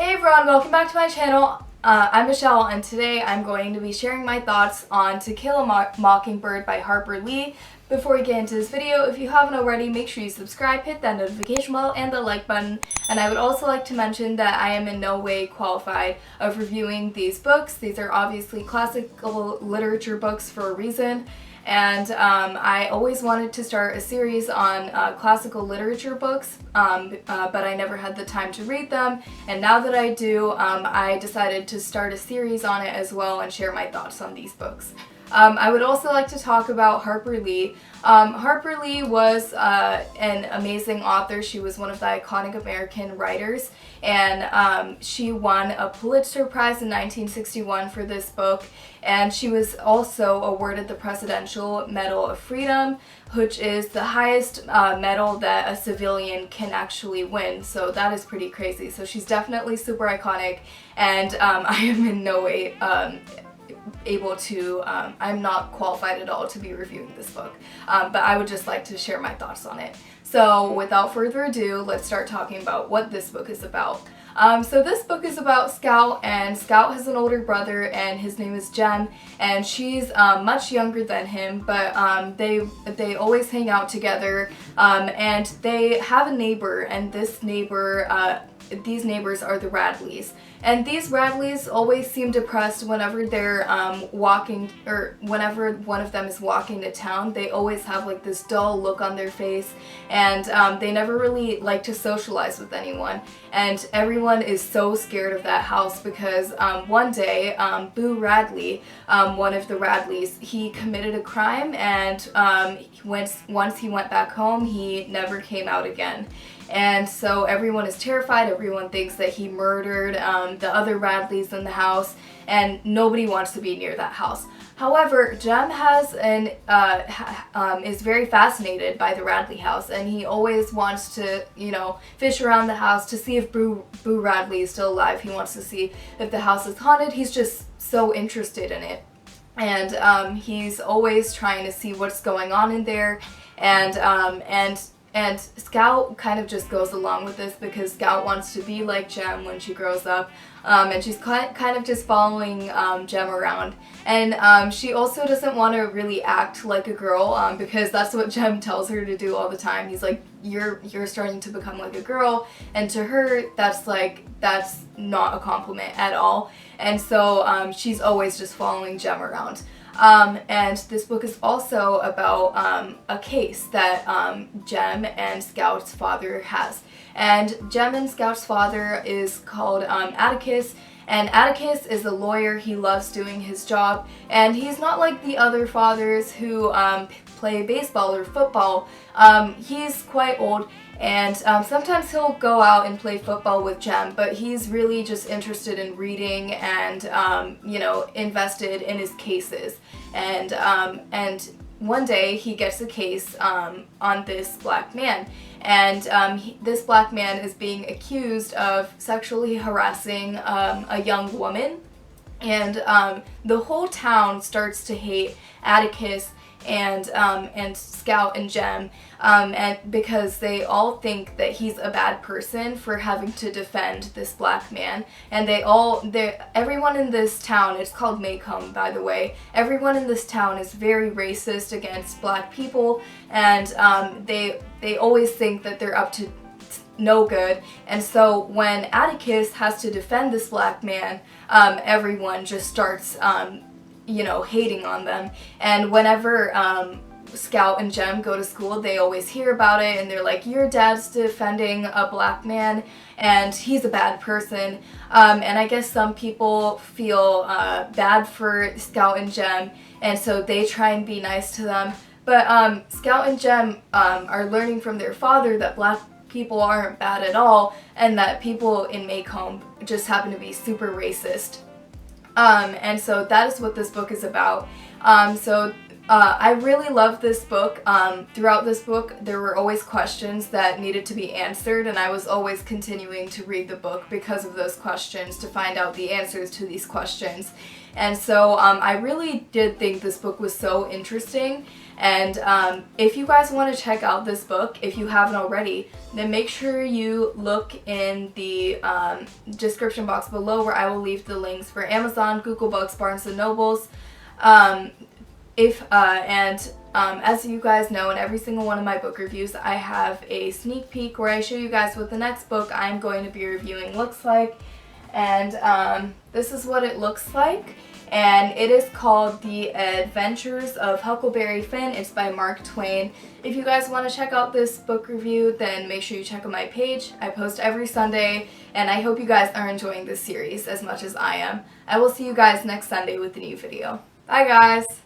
Hey everyone, welcome back to my channel. I'm Michelle, and today I'm going to be sharing my thoughts on To Kill a Mockingbird by Harper Lee. Before we get into this video, if you haven't already, make sure you subscribe, hit that notification bell, and the like button. And I would also like to mention that I am in no way qualified of reviewing these books. These are obviously classical literature books for a reason. And I always wanted to start a series on classical literature books, but I never had the time to read them. And now that I do, I decided to start a series on it as well and share my thoughts on these books. I would also like to talk about Harper Lee. Harper Lee was an amazing author. She was one of the iconic American writers, and she won a Pulitzer Prize in 1961 for this book, and she was also awarded the Presidential Medal of Freedom, which is the highest medal that a civilian can actually win, so that is pretty crazy. So she's definitely super iconic, and I am in no way able to, I'm not qualified at all to be reviewing this book, but I would just like to share my thoughts on it. So without further ado, let's start talking about what this book is about. So this book is about Scout, and Scout has an older brother, and his name is Jem, and she's much younger than him, but they always hang out together, and they have a neighbor, and this neighbor, these neighbors are the Radleys. And these Radleys always seem depressed whenever they're walking, or whenever one of them is walking to town. They always have like this dull look on their face, and they never really like to socialize with anyone. And everyone is so scared of that house because one day, Boo Radley, one of the Radleys, he committed a crime, and once he went back home, he never came out again. And so everyone is terrified, everyone thinks that he murdered the other Radleys in the house, and nobody wants to be near that house. However, Jem has is very fascinated by the Radley house, and he always wants to, fish around the house to see if Boo Radley is still alive. He wants to see if the house is haunted. He's just so interested in it. And he's always trying to see what's going on in there, and Scout kind of just goes along with this because Scout wants to be like Jem when she grows up, and she's kind of just following Jem around. And she also doesn't want to really act like a girl, because that's what Jem tells her to do all the time. He's like, you're starting to become like a girl, and to her that's not a compliment at all. And so she's always just following Jem around. And this book is also about a case that Jem and Scout's father has. And Jem and Scout's father is called Atticus, and Atticus is a lawyer. He loves doing his job, and he's not like the other fathers who play baseball or football. He's quite old, and sometimes he'll go out and play football with Jem, but he's really just interested in reading and, invested in his cases. And one day he gets a case on this black man, and this black man is being accused of sexually harassing a young woman, and the whole town starts to hate Atticus and Scout and Jem, and because they all think that he's a bad person for having to defend this black man. And everyone in this town, it's called Maycomb, by the way, everyone in this town is very racist against black people, and they always think that they're up to no good. And so when Atticus has to defend this black man, everyone just starts hating on them. And whenever Scout and Jem go to school, they always hear about it, and they're like, your dad's defending a black man and he's a bad person. And I guess some people feel bad for Scout and Jem, and so they try and be nice to them. But Scout and Jem are learning from their father that black people aren't bad at all, and that people in Maycomb just happen to be super racist. And so that is what this book is about. So I really loved this book. Throughout this book, there were always questions that needed to be answered, and I was always continuing to read the book because of those questions to find out the answers to these questions. And so I really did think this book was so interesting. And if you guys want to check out this book, if you haven't already, then make sure you look in the description box below where I will leave the links for Amazon, Google Books, Barnes & Nobles. As you guys know, in every single one of my book reviews, I have a sneak peek where I show you guys what the next book I'm going to be reviewing looks like. And this is what it looks like. And it is called The Adventures of Huckleberry Finn. It's by Mark Twain. If you guys want to check out this book review, then make sure you check out my page. I post every Sunday, and I hope you guys are enjoying this series as much as I am. I will see you guys next Sunday with a new video. Bye guys!